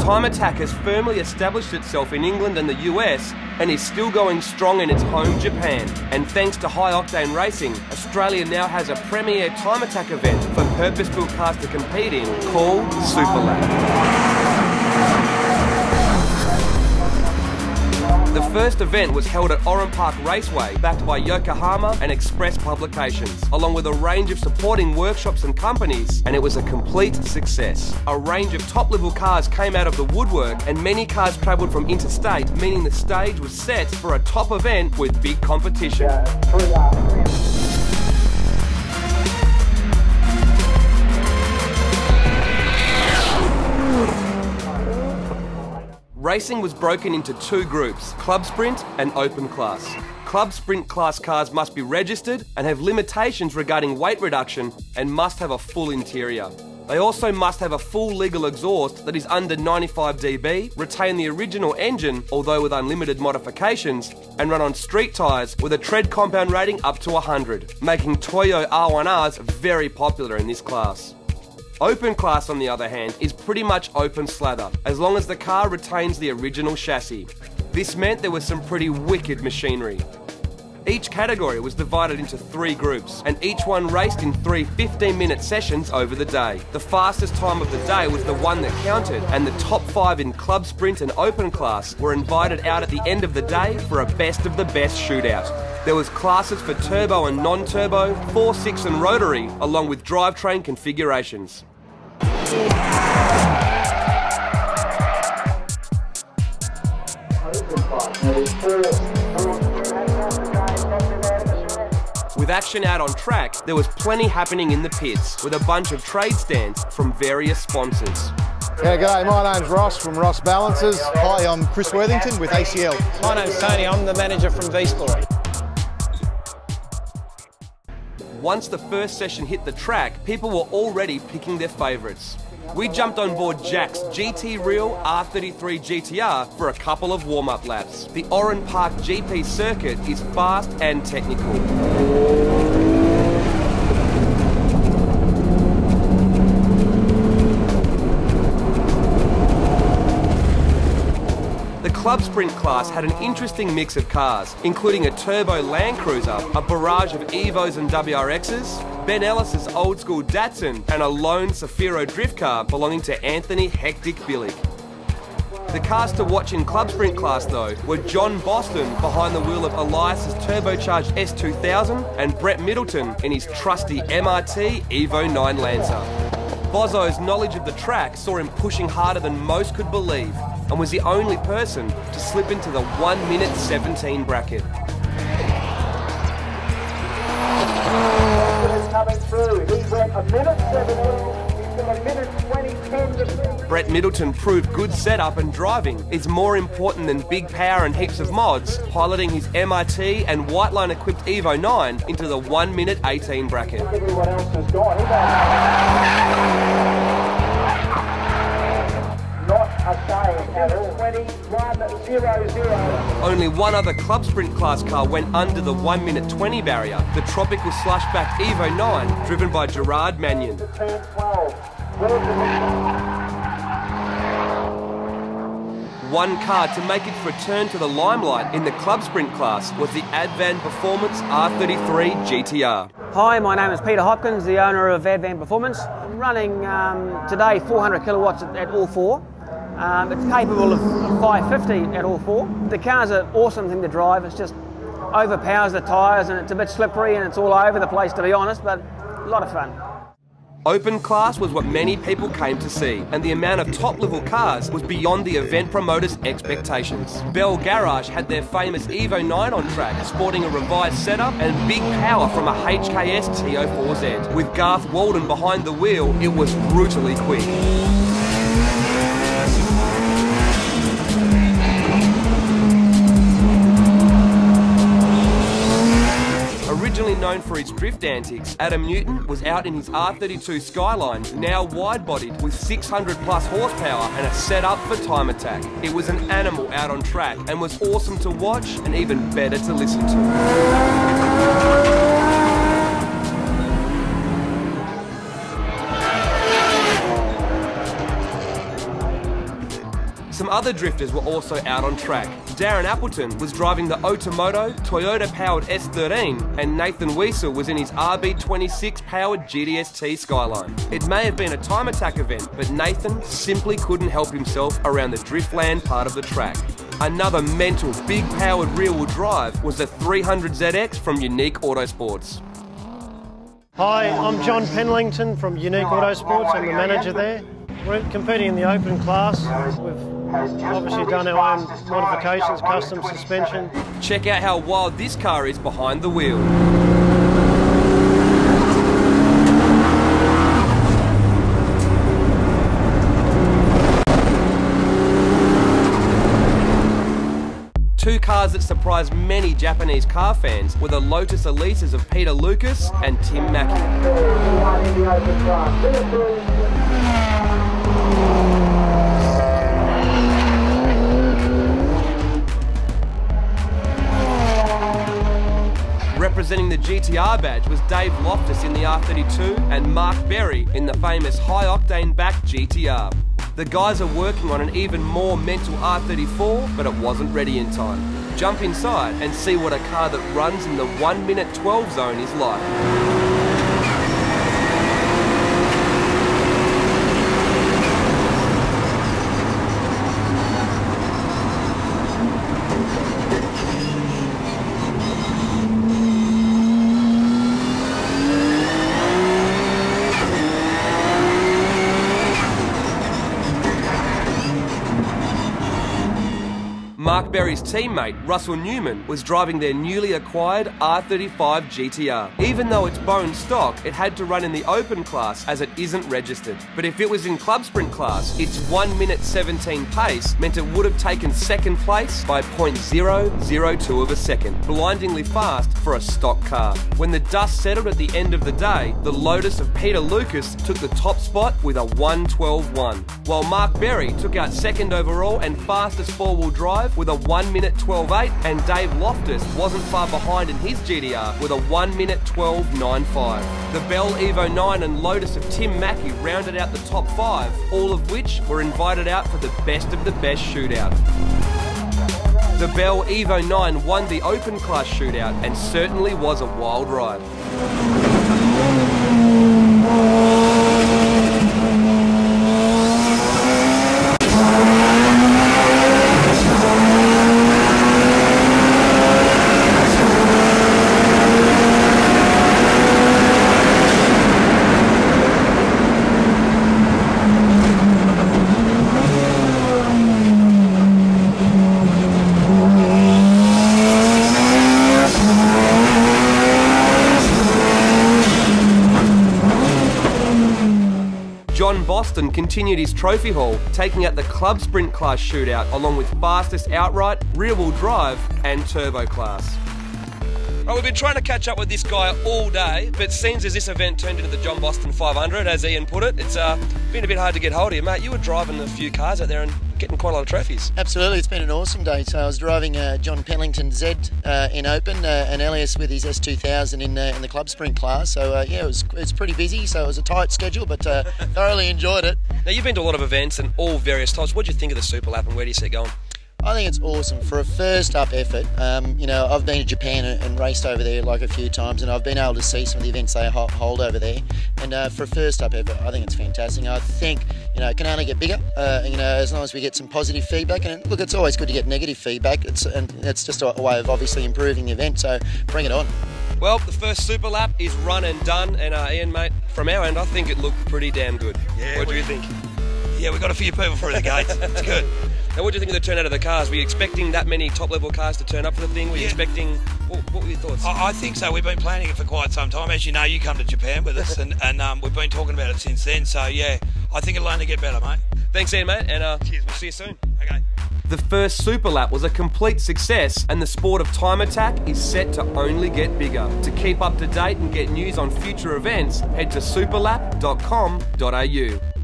Time Attack has firmly established itself in England and the US and is still going strong in its home Japan. And thanks to high-octane racing, Australia now has a premier Time Attack event for purpose-built cars to compete in called Superlap. The first event was held at Oran Park Raceway, backed by Yokohama and Express Publications, along with a range of supporting workshops and companies, and it was a complete success. A range of top-level cars came out of the woodwork, and many cars travelled from interstate, meaning the stage was set for a top event with big competition. Racing was broken into two groups, Club Sprint and Open Class. Club Sprint class cars must be registered and have limitations regarding weight reduction and must have a full interior. They also must have a full legal exhaust that is under 95 dB, retain the original engine, although with unlimited modifications, and run on street tyres with a tread compound rating up to 100, making Toyo R1Rs very popular in this class. Open Class, on the other hand, is pretty much open slather, as long as the car retains the original chassis. This meant there was some pretty wicked machinery. Each category was divided into 3 groups, and each one raced in 3 15-minute sessions over the day. The fastest time of the day was the one that counted, and the top 5 in Club Sprint and Open Class were invited out at the end of the day for a best of the best shootout. There was classes for turbo and non-turbo, 4, 6 and rotary, along with drivetrain configurations. With action out on track, there was plenty happening in the pits, with a bunch of trade stands from various sponsors. Yeah, g'day, my name's Ross from Ross Balances. Hi, I'm Chris Worthington with ACL. My name's Tony, I'm the manager from V-Sport. Once the first session hit the track, people were already picking their favourites. We jumped on board Jack's GT Real R33 GTR for a couple of warm-up laps. The Oran Park GP circuit is fast and technical. The Club Sprint class had an interesting mix of cars, including a turbo Land Cruiser, a barrage of Evos and WRXs, Ben Ellis's old-school Datsun, and a lone Safiro drift car belonging to Anthony Hectic Billig. The cars to watch in Club Sprint class, though, were John Boston behind the wheel of Elias's turbocharged S2000 and Brett Middleton in his trusty MRT Evo 9 Lancer. Bozo's knowledge of the track saw him pushing harder than most could believe, and was the only person to slip into the 1:17 bracket. Coming through. He went a minute 17. He's got a minute 20. Brett Middleton proved good setup and driving is more important than big power and heaps of mods, piloting his MRT and Whiteline equipped Evo 9 into the 1:18 bracket. Everyone else has gone. Not a day at all. 21:00. Only one other Club Sprint class car went under the 1:20 barrier, the tropical slushback Evo 9, driven by Gerard Mannion. Turn 12. One car to make its return to the limelight in the Club Sprint class was the Advan Performance R33 GTR. Hi, my name is Peter Hopkins, the owner of Advan Performance. I'm running today 400 kilowatts at all 4. It's capable of 550 at all 4. The car's an awesome thing to drive. It's just overpowers the tyres and it's a bit slippery and it's all over the place, to be honest, but a lot of fun. Open Class was what many people came to see, and the amount of top-level cars was beyond the event promoters' expectations. Bell Garage had their famous Evo 9 on track, sporting a revised setup and big power from a HKS T04Z. With Garth Walden behind the wheel, it was brutally quick. Originally known for his drift antics, Adam Newton was out in his R32 Skyline, now wide-bodied with 600 plus horsepower and a setup for Time Attack. It was an animal out on track and was awesome to watch and even better to listen to. Some other drifters were also out on track. Darren Appleton was driving the Otomoto Toyota-powered S13, and Nathan Wiesel was in his RB26-powered GDST Skyline. It may have been a time attack event, but Nathan simply couldn't help himself around the driftland part of the track. Another mental, big-powered rear-wheel drive was the 300ZX from Unique Autosports. Hi, I'm John Penlington from Unique Autosports. I'm the manager there. We're competing in the open class. We've obviously done our own modifications, custom suspension. Check out how wild this car is behind the wheel. Two cars that surprised many Japanese car fans were the Lotus Elises of Peter Lucas and Tim Mackey. Representing the GTR badge was Dave Loftus in the R32 and Mark Berry in the famous high-octane back GTR. The guys are working on an even more mental R34, but it wasn't ready in time. Jump inside and see what a car that runs in the 1:12 zone is like. Mark Berry's teammate, Russell Newman, was driving their newly acquired R35 GTR. Even though it's bone stock, it had to run in the open class as it isn't registered. But if it was in club sprint class, its 1:17 pace meant it would have taken second place by 0.002 of a second, blindingly fast for a stock car. When the dust settled at the end of the day, the Lotus of Peter Lucas took the top spot with a 1:12.1, while Mark Berry took out second overall and fastest four-wheel drive with a 1:12.8, and Dave Loftus wasn't far behind in his GDR with a 1:12.95. The Bell Evo 9 and Lotus of Tim Mackey rounded out the top 5, all of which were invited out for the best of the best shootout. The Bell Evo 9 won the open class shootout and certainly was a wild ride. John Boston continued his trophy haul, taking out the club sprint class shootout along with fastest outright, rear-wheel drive and turbo class. Well, we've been trying to catch up with this guy all day, but seems as this event turned into the John Boston 500, as Ian put it, it's been a bit hard to get hold of you, mate. You were driving a few cars out there and getting quite a lot of trophies. Absolutely, it's been an awesome day. So I was driving John Penlington Z in Open and Elias with his S2000 in the club sprint class. So yeah, it's pretty busy. So it was a tight schedule, but thoroughly enjoyed it. Now you've been to a lot of events and all various types. What do you think of the Superlap and where do you see it going? I think it's awesome for a first up effort. You know, I've been to Japan and raced over there like a few times, and I've been able to see some of the events they hold over there. And for a first up effort, I think it's fantastic. I think, you know, it can only get bigger. You know, as long as we get some positive feedback. And look, it's always good to get negative feedback. It's just a way of obviously improving the event. So bring it on. Well, the first Superlap is run and done, and Ian, mate, from our end, I think it looked pretty damn good. Yeah, what do you think? Yeah, we got a few people through the gates. It's good. Now, what do you think of the turnout of the cars? Were you expecting that many top-level cars to turn up for the thing? Were you expecting... What were your thoughts? I think so. We've been planning it for quite some time. As you know, you come to Japan with us, and we've been talking about it since then. So, yeah, I think it'll only get better, mate. Thanks, Ian, mate, and cheers, we'll see you soon. Okay. The first Superlap was a complete success, and the sport of time attack is set to only get bigger. To keep up to date and get news on future events, head to superlap.com.au.